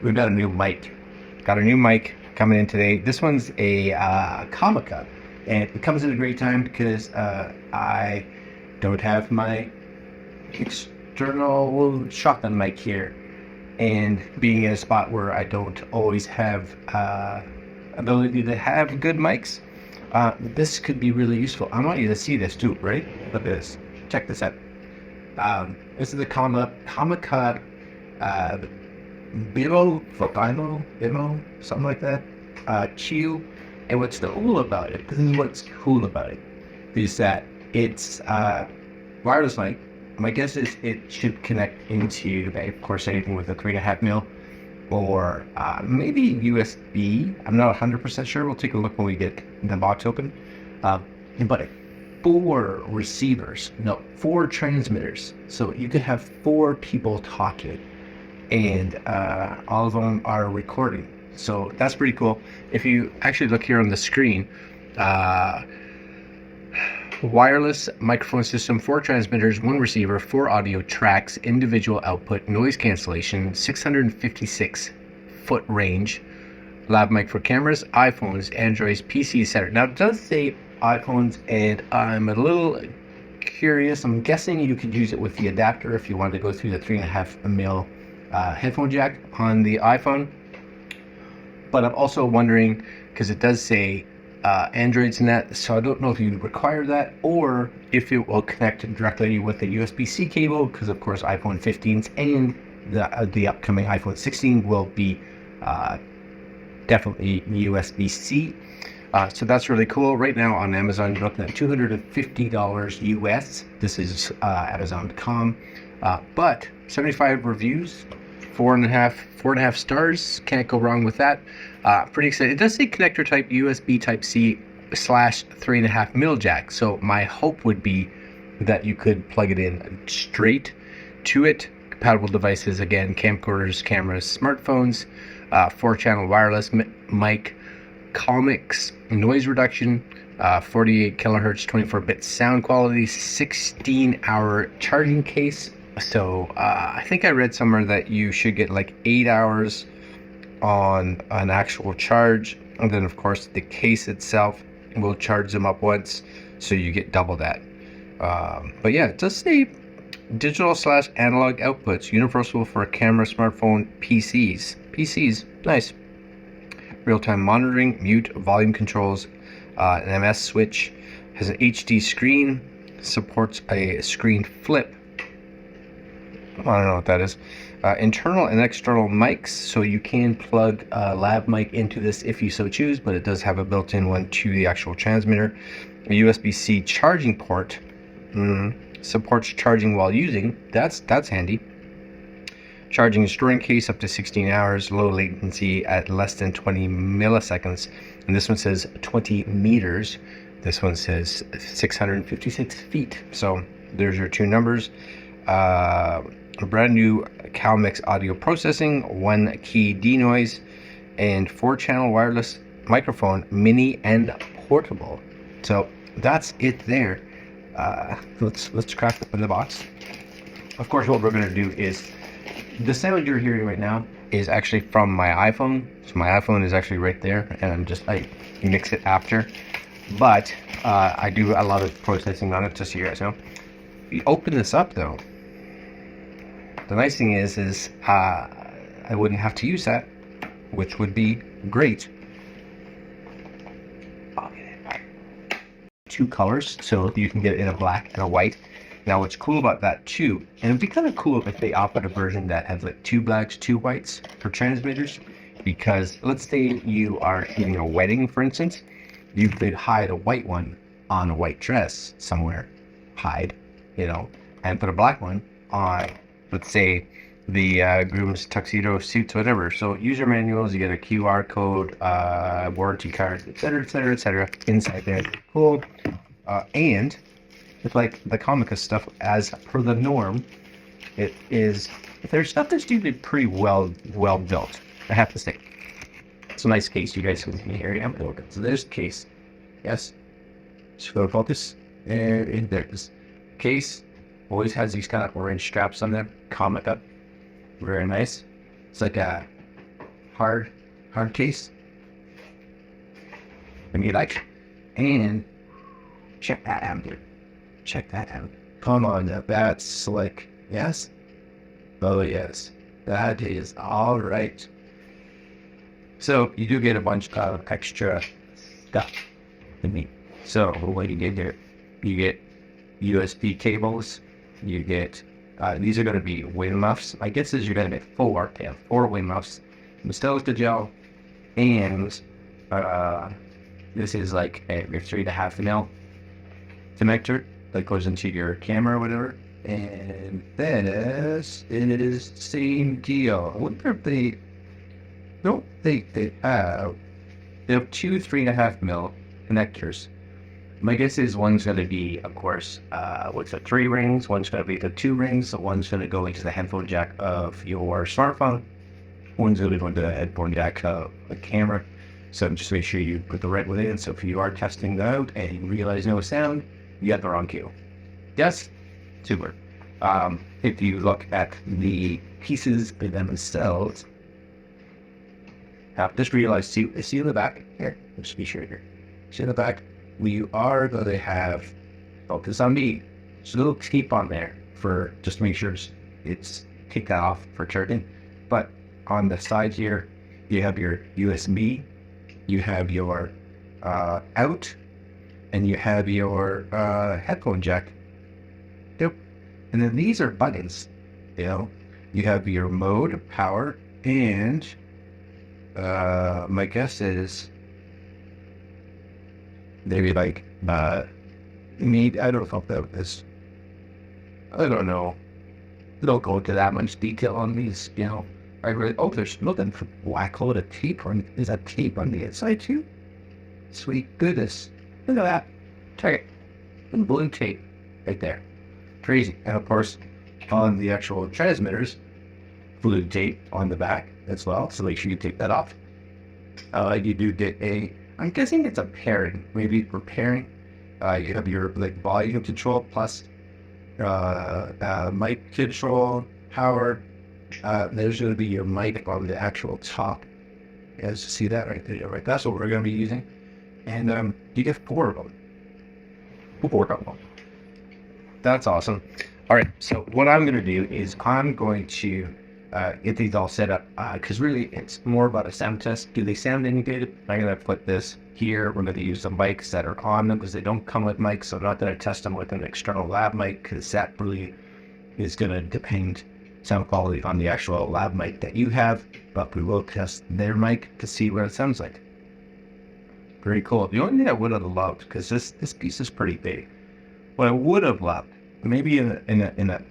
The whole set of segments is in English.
we've got a new mic. Got a new mic coming in today. This one's a Comica, and it comes at a great time because I don't have my external shotgun mic here, and being in a spot where I don't always have ability to have good mics, this could be really useful. I want you to see this too, right? Look at this. Check this out. This is the Comica Vimo, something like that. Q. And what's cool about it, this is what's cool about it, is that it's wireless mic. My guess is it should connect into, of course, anything with a 3.5mm or maybe USB. I'm not 100% sure. We'll take a look when we get the box open. But 4 receivers, no, 4 transmitters. So you could have 4 people talking, and all of them are recording. So that's pretty cool. If you actually look here on the screen, wireless microphone system, 4 transmitters, 1 receiver, 4 audio tracks, individual output, noise cancellation, 656 foot range, lav mic for cameras, iPhones, Androids, PCs, etc. Now it does say iPhones, and I'm a little curious. I'm guessing you could use it with the adapter if you wanted to go through the 3.5mm headphone jack on the iPhone. But I'm also wondering, because it does say Androids in that, so I don't know if you require that or if it will connect directly with the USB-C cable, because of course iPhone 15s and the upcoming iPhone 16 will be definitely USB-C. So that's really cool. Right now on Amazon, you're looking at $250 US. This is Amazon.com. But 75 reviews, 4.5 stars. Can't go wrong with that. Pretty excited. It does say connector type USB Type C / 3.5mm jack. So my hope would be that you could plug it in straight to it. Compatible devices, again, camcorders, cameras, smartphones, 4-channel wireless mic, comics, noise reduction, 48 kilohertz, 24-bit sound quality, 16-hour charging case. So I think I read somewhere that you should get like 8 hours on an actual charge, and then of course the case itself will charge them up once, so you get double that. But yeah, it does say digital / analog outputs, universal for camera, smartphone, PCs, nice. Real-time monitoring, mute, volume controls, an MS switch, has an HD screen, supports a screen flip. I don't know what that is. Internal and external mics, so you can plug a lav mic into this if you so choose, but it does have a built-in one to the actual transmitter. A USB-C charging port, supports charging while using. That's handy. Charging and storing case up to 16 hours, low latency at less than 20 milliseconds. And this one says 20 meters. This one says 656 feet. So there's your 2 numbers. A brand new CalMix audio processing, 1 key denoise, and 4-channel wireless microphone, mini and portable. So that's it there. Let's crack open the box. Of course, what we're going to do is, the sound you're hearing right now is actually from my iPhone. So my iPhone is actually right there, and I mix it after. But I do a lot of processing on it, just so you guys know. You open this up though. The nice thing is I wouldn't have to use that, which would be great. 2 colors, so you can get it in a black and a white. Now what's cool about that too, and it'd be kind of cool if they offered a version that had like 2 blacks, 2 whites for transmitters, because let's say you are having a wedding, for instance, you could hide a white one on a white dress somewhere, and put a black one on, let's say, the groom's tuxedo suits, whatever. So user manuals, you get a QR code, warranty card, etc. inside there. Cool. And with like the Comica stuff, as per the norm, there's stuff that's usually pretty well built, I have to say. It's a nice case. You guys can see here. So there's the case. Yes. Just go to focus. There it is. Case always has these kind of orange straps on them. Comica. Very nice. It's like a hard case. And you like, and check that out, dude. Check that out. Come on, that's slick. Yes? Oh yes, that is all right. So you do get a bunch of extra stuff to me. So what you get here, you get USB cables. You get these are going to be wing muffs. My guess is you're going to get four wing muffs, Mustelica gel, and this is like your 3.5 mil connector that goes into your camera or whatever. And this is same deal. I wonder if they don't think they have two 3.5 mil connectors. My guess is one's going to be, of course, with the 3 rings, one's going to be the 2 rings, so one's going to go into the headphone jack of your smartphone, one's going to go into the headphone jack of the camera. So just make sure you put the right one in, so if you are testing that out and you realize no sound, you got the wrong cue. Yes? Super. If you look at the pieces themselves, just realize, see in the back here, let's be sure here, see in the back, we are going to have, focus on me, just a little tape on there for, just to make sure it's take that off for charging. But on the side here, you have your USB, you have your out, and you have your headphone jack. Yep. And then these are buttons, you know. You have your mode, power, and my guess is maybe like need, I don't know if that is, I don't know. They don't go into that much detail on these, you know. I really, oh, there's nothing for black hole of tape, or is that tape on the inside too? Sweet goodness. Look at that. Check it. And blue tape right there. Crazy. And of course, on the actual transmitters, blue tape on the back as well. So make sure you take that off. You do get a, I'm guessing it's a pairing, maybe for pairing. You have your like volume control plus mic control, power. There's going to be your mic on the actual top. You guys see that right there, right? That's what we're going to be using. And you get 4 of them. 4 of them. That's awesome. All right, so what I'm going to do is I'm going to get these all set up because really it's more about a sound test. Do they sound any good? I'm going to put this here. We're going to use the mics that are on them because they don't come with mics, so I'm not going to test them with an external lab mic because that really is going to depend sound quality on the actual lab mic that you have, but we will test their mic to see what it sounds like. Very cool. The only thing I would have loved, because this piece is pretty big, what I would have loved, maybe in a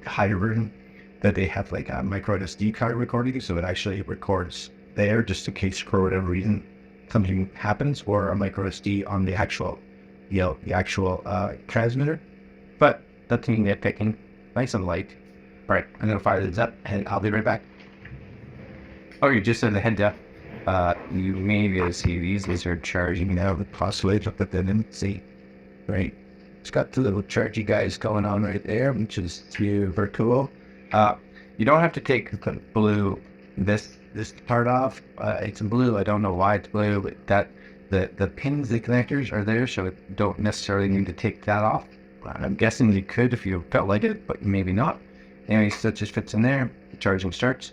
higher version, that they have like a micro SD card recording, so it actually records there just in case for whatever reason something happens, or a micro SD on the actual, you know, the actual transmitter. But that's me nitpicking. Nice and light. All right, I'm gonna fire this up, and I'll be right back. Oh, you just said the head up. You may be able to see these are charging now. The possibly look at them and see, right? It's got the little chargy guys going on right there, which is super cool. You don't have to take the blue, this part off. It's blue. I don't know why it's blue, but that the pins, the connectors are there, so you don't necessarily need to take that off. I'm guessing you could if you felt like it, but maybe not. Anyway, so it just fits in there. The charging starts.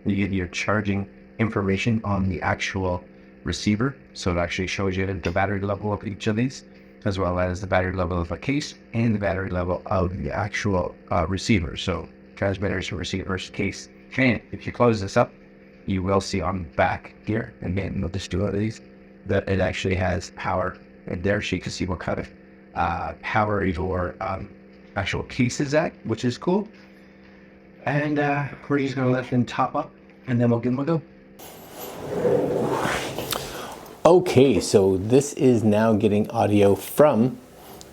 You get your charging information on the actual receiver, so it actually shows you the battery level of each of these, as well as the battery level of a case and the battery level of the actual receiver. So transmitters, receivers, case. And if you close this up, you will see on the back here, again, we'll just do one of these, that it actually has power in there, so you can see what kind of power your actual case is at, which is cool. And we're just gonna let them top up, and then we'll give them a go. Okay, so this is now getting audio from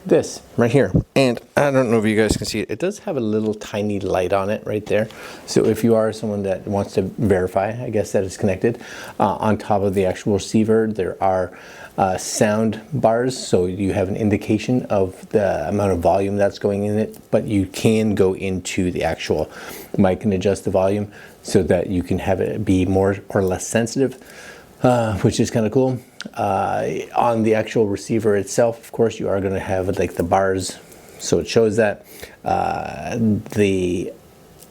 this right here. And I don't know if you guys can see it. It does have a little tiny light on it right there. So if you are someone that wants to verify, I guess, that it's connected, on top of the actual receiver, there are sound bars, so you have an indication of the amount of volume that's going in it, but you can go into the actual mic and adjust the volume. so that you can have it be more or less sensitive, which is kind of cool. On the actual receiver itself, of course, you are going to have like the bars, so it shows that. The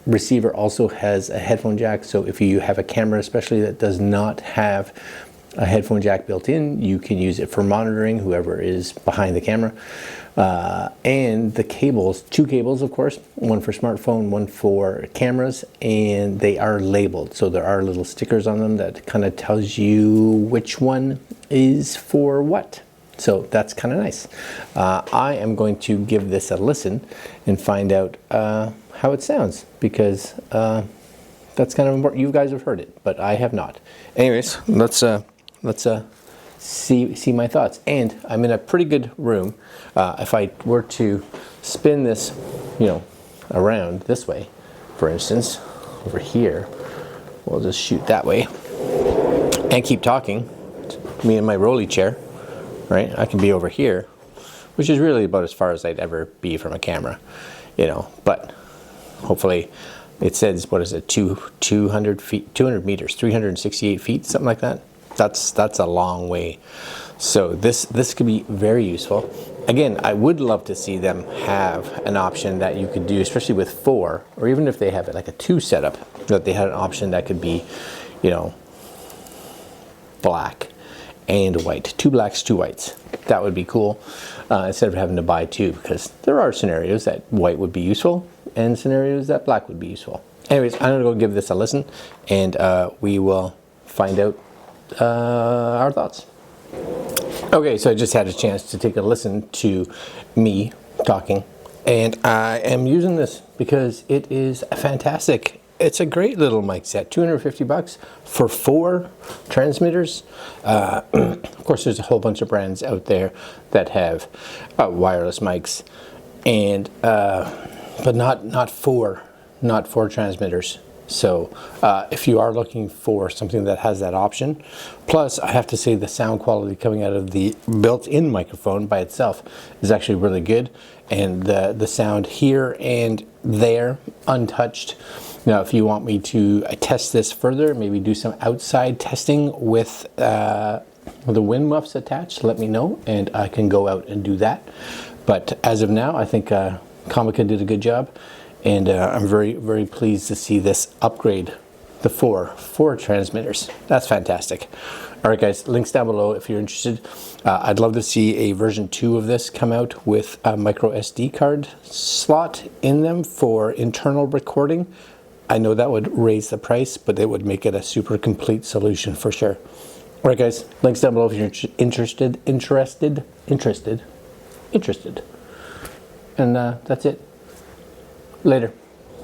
receiver also has a headphone jack, so if you have a camera especially that does not have a headphone jack built in, you can use it for monitoring whoever is behind the camera. And the cables, 2 cables of course, one for smartphone, one for cameras, and they are labeled, so there are little stickers on them that kind of tells you which one is for what. So that's kind of nice. I am going to give this a listen and find out how it sounds, because that's kind of important. You guys have heard it, but I have not. Anyways, let's see my thoughts. And I'm in a pretty good room. If I were to spin this, you know, around this way, for instance, over here, we'll just shoot that way and keep talking. Me in my rolly chair, right? I can be over here, which is really about as far as I'd ever be from a camera, you know, but hopefully it says, what is it, 200 feet, 200 meters, 368 feet, something like that. That's a long way. So this could be very useful. Again, I would love to see them have an option that you could do, especially with 4, or even if they have it like a 2 setup, that they had an option that could be, you know, black and white, 2 blacks, 2 whites. That would be cool, instead of having to buy 2, because there are scenarios that white would be useful and scenarios that black would be useful. Anyways, I'm gonna go give this a listen, and we will find out our thoughts. Okay, so I just had a chance to take a listen to me talking, and I am using this because it is fantastic. It's a great little mic set, 250 bucks for 4 transmitters. Of course, there's a whole bunch of brands out there that have wireless mics, and but not 4 transmitters. So if you are looking for something that has that option, plus I have to say the sound quality coming out of the built-in microphone by itself is actually really good, and the sound here and there untouched. Now, if you want me to test this further, maybe do some outside testing with the wind muffs attached, let me know, and I can go out and do that. But as of now, I think Comica did a good job, and I'm very, very pleased to see this upgrade, the 4 transmitters. That's fantastic. All right, guys, links down below if you're interested. I'd love to see a version 2 of this come out with a micro SD card slot in them for internal recording. I know that would raise the price, but it would make it a super complete solution for sure. All right, guys, links down below if you're interested. And that's it. Later.